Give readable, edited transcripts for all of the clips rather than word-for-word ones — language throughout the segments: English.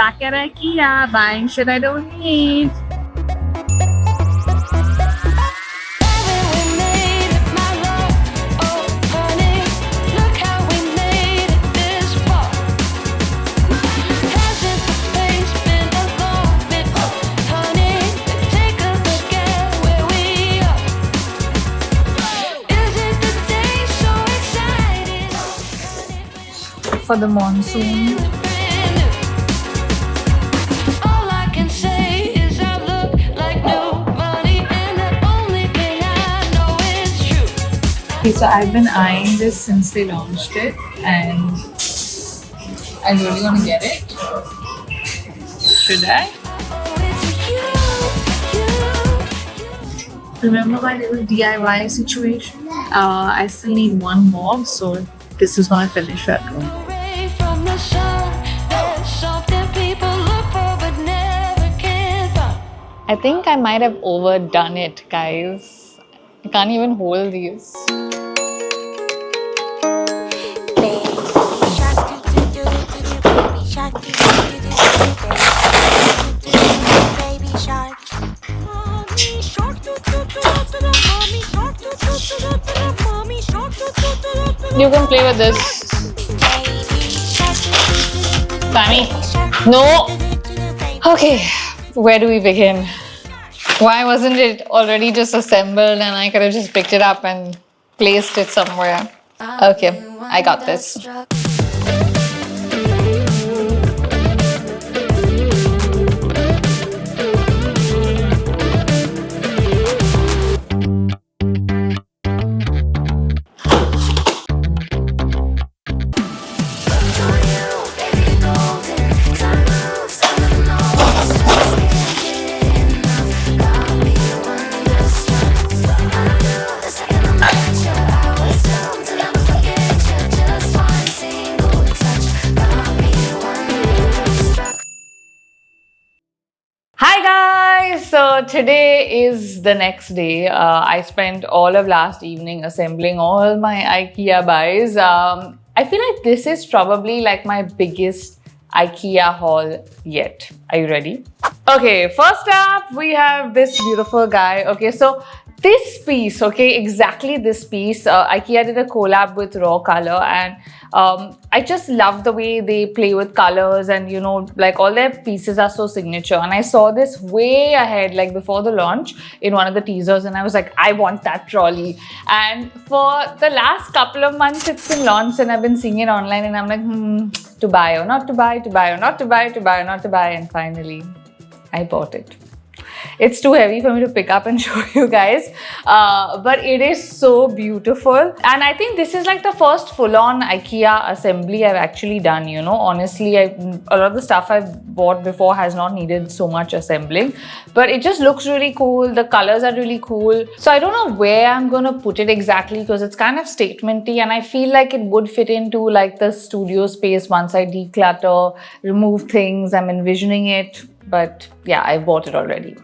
back at Ikea buying shit I don't need. For the monsoon. Okay, so I've been eyeing this since they launched it and I really want to get it. Should I? Remember my little DIY situation? I still need one more, so this is gonna finish it. I think I might have overdone it, guys. I can't even hold these. You can play with this. Sammy. No! Okay, where do we begin? Why wasn't it already just assembled and I could have just picked it up and placed it somewhere? Okay, I got this. So today is the next day. I spent all of last evening assembling all my Ikea buys. I feel like this is probably like my biggest Ikea haul yet. Are you ready? Okay, first up we have this beautiful guy. Okay, so this piece, okay, exactly this piece, Ikea did a collab with Raw Color and I just love the way they play with colors and you know, like all their pieces are so signature. And I saw this way ahead, like before the launch in one of the teasers and I was like, I want that trolley. And for the last couple of months it's been launched and I've been seeing it online and I'm like, to buy or not to buy, to buy or not to buy, to buy or not to buy, and finally I bought it. It's too heavy for me to pick up and show you guys, but it is so beautiful. And I think this is like the first full-on Ikea assembly I've actually done, you know. Honestly, a lot of the stuff I've bought before has not needed so much assembling, but it just looks really cool. The colors are really cool. So I don't know where I'm going to put it exactly because it's kind of statementy and I feel like it would fit into like the studio space once I declutter, remove things. I'm envisioning it, but yeah, I bought it already.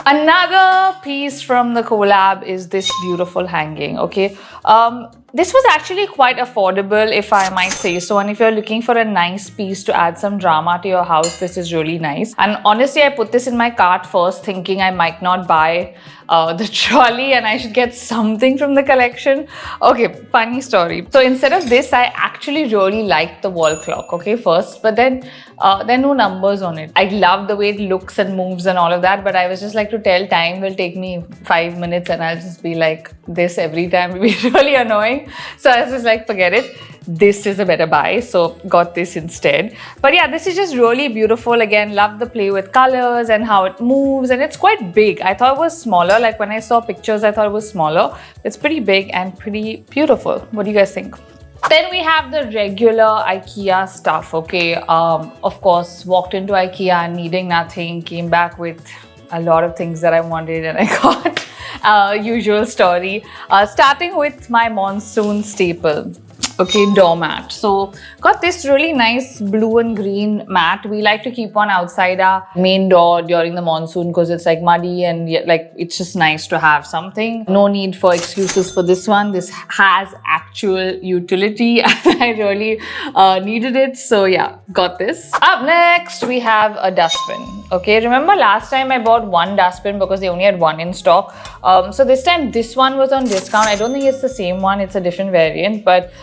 Another piece from the collab is this beautiful hanging, okay? This was actually quite affordable, if I might say so. And if you're looking for a nice piece to add some drama to your house, this is really nice. And honestly, I put this in my cart first thinking I might not buy the trolley and I should get something from the collection. Okay, funny story. So instead of this, I actually really liked the wall clock, okay, first. But then there are no numbers on it. I love the way it looks and moves and all of that. But I was just like, to tell time will take me 5 minutes and I'll just be like this every time. It'll be really annoying. So I was just like, forget it. This is a better buy, so got this instead. But yeah, this is just really beautiful. Again, love the play with colors and how it moves, and it's quite big. I thought it was smaller. Like when I saw pictures, I thought it was smaller. It's pretty big and pretty beautiful. What do you guys think? Then we have the regular Ikea stuff, okay? Of course, walked into Ikea needing nothing, came back with a lot of things that I wanted and I got. Usual story. Starting with my monsoon staple. Okay, doormat. So got this really nice blue and green mat. We like to keep one outside our main door during the monsoon because it's like muddy and like it's just nice to have something. No need for excuses for this one. This has actual utility and I really needed it. So yeah, got this. Up next, we have a dustbin. Okay, remember last time I bought one dustbin because they only had one in stock. So this time this one was on discount. I don't think it's the same one. It's a different variant, but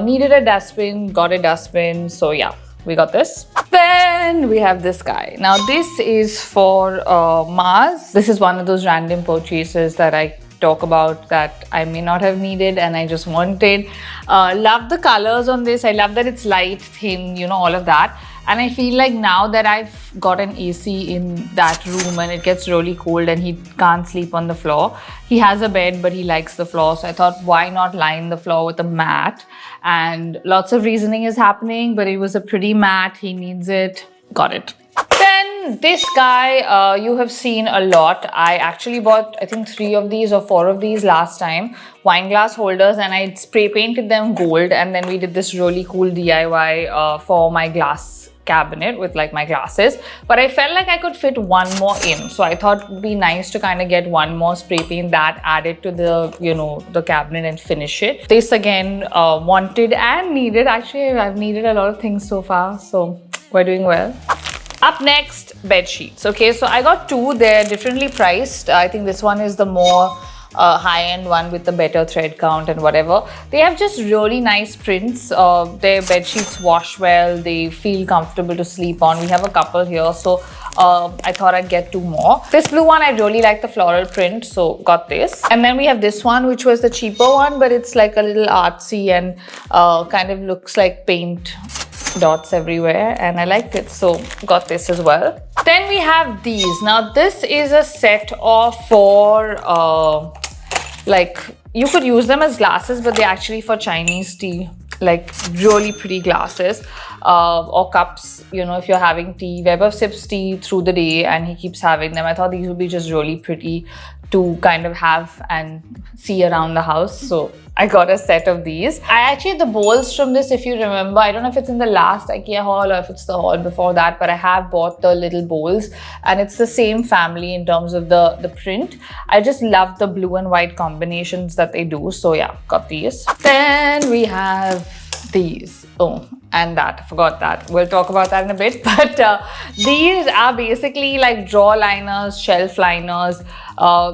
needed a dustbin, got a dustbin, so yeah, we got this. Then we have this guy. Now this is for Mars. This is one of those random purchases that I talk about that I may not have needed and I just wanted. Love the colors on this. I love that it's light, thin, you know, all of that. And I feel like now that I've got an AC in that room and it gets really cold and he can't sleep on the floor. He has a bed, but he likes the floor. So I thought, why not line the floor with a mat? And lots of reasoning is happening, but it was a pretty mat. He needs it. Got it. Then this guy, you have seen a lot. I actually bought, I think 3 of these or 4 of these last time. Wine glass holders, and I spray painted them gold. And then we did this really cool DIY for my glass cabinet with like my glasses, but I felt like I could fit one more in, so I thought it would be nice to kind of get one more spray paint that added to the, you know, the cabinet and finish it. This again, wanted and needed. Actually, I've needed a lot of things so far, so we're doing well. Up next, bed sheets. Okay, so I got 2. They're differently priced. I think this one is the more high-end one with the better thread count and whatever. They have just really nice prints. Their bed sheets wash well. They feel comfortable to sleep on. We have a couple here, so I thought I'd get 2 more. This blue one, I really like the floral print, so got this. And then we have this one, which was the cheaper one, but it's like a little artsy and kind of looks like paint dots everywhere, and I liked it, so got this as well. Then we have these. Now this is a set of 4 like you could use them as glasses, but they're actually for Chinese tea, like really pretty glasses or cups, you know, if you're having tea. Weber sips tea through the day and he keeps having them. I thought these would be just really pretty to kind of have and see around the house, so I got a set of these. I actually had the bowls from this, if you remember. I don't know if it's in the last IKEA haul or if it's the haul before that, but I have bought the little bowls and it's the same family in terms of the print. I just love the blue and white combinations that they do, so yeah, got these. Then we have these. Oh, and that, I forgot that. We'll talk about that in a bit, but these are basically like drawer liners, shelf liners.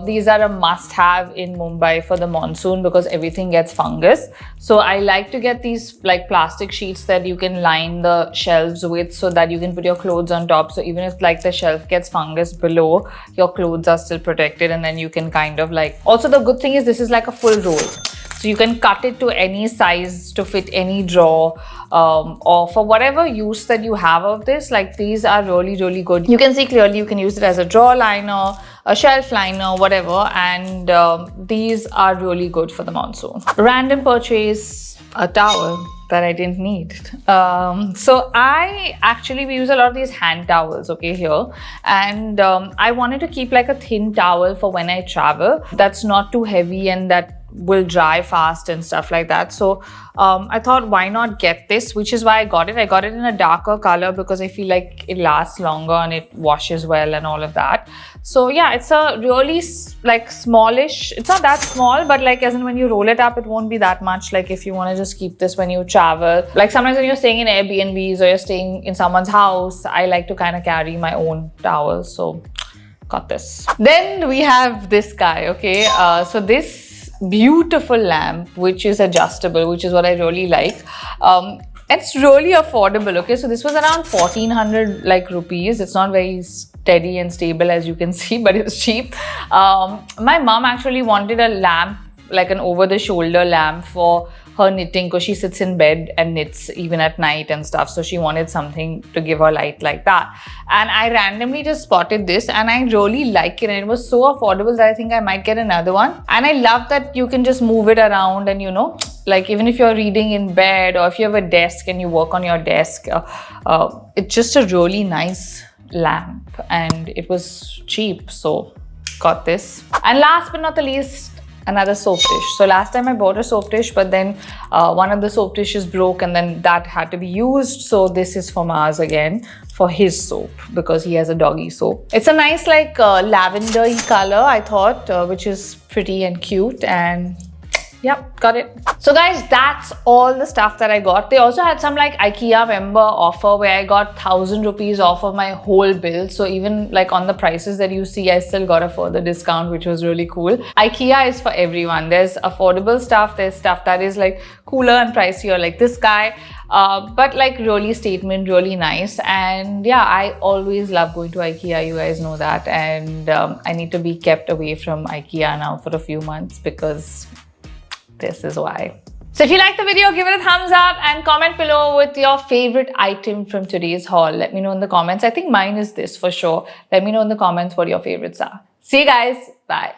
These are a must-have in Mumbai for the monsoon because everything gets fungus. So I like to get these like plastic sheets that you can line the shelves with so that you can put your clothes on top. So even if like the shelf gets fungus below, your clothes are still protected, and then you can kind of like... Also the good thing is this is like a full roll. So you can cut it to any size to fit any drawer, or for whatever use that you have of this. Like these are really, really good. You can see clearly you can use it as a drawer liner, a shelf liner, whatever, and these are really good for the monsoon. Random purchase, a towel that I didn't need. So we use a lot of these hand towels, okay, here, and I wanted to keep like a thin towel for when I travel that's not too heavy and that will dry fast and stuff like that. So I thought, why not get this, which is why I got it. I got it in a darker color because I feel like it lasts longer and it washes well and all of that. So yeah, it's a really like smallish. It's not that small, but like as in when you roll it up, it won't be that much. Like if you want to just keep this when you travel, like sometimes when you're staying in Airbnbs or you're staying in someone's house, I like to kind of carry my own towels. So got this. Then we have this guy, okay. So this beautiful lamp, which is adjustable, which is what I really like. It's really affordable, okay. So this was around 1400 like rupees. It's not very steady and stable as you can see, but it's cheap. My mom actually wanted a lamp, like an over-the-shoulder lamp for her knitting, because she sits in bed and knits even at night and stuff. So she wanted something to give her light like that. And I randomly just spotted this and I really like it. And it was so affordable that I think I might get another one. And I love that you can just move it around and, you know, like even if you're reading in bed or if you have a desk and you work on your desk, it's just a really nice lamp and it was cheap. So got this. And last but not the least, another soap dish. So last time I bought a soap dish, but then one of the soap dishes broke and then that had to be used. So this is for Mars again, for his soap, because he has a doggy soap. It's a nice like lavender-y color, I thought, which is pretty and cute, and yep, got it. So guys, that's all the stuff that I got. They also had some like Ikea member offer where I got 1,000 rupees off of my whole bill. So even like on the prices that you see, I still got a further discount, which was really cool. Ikea is for everyone. There's affordable stuff. There's stuff that is like cooler and pricier, like this guy. But like really statement, really nice. And yeah, I always love going to Ikea. You guys know that. And I need to be kept away from Ikea now for a few months because this is why. So if you like the video, give it a thumbs up and comment below with your favorite item from today's haul. Let me know in the comments. I think mine is this for sure. Let me know in the comments what your favorites are. See you guys. Bye.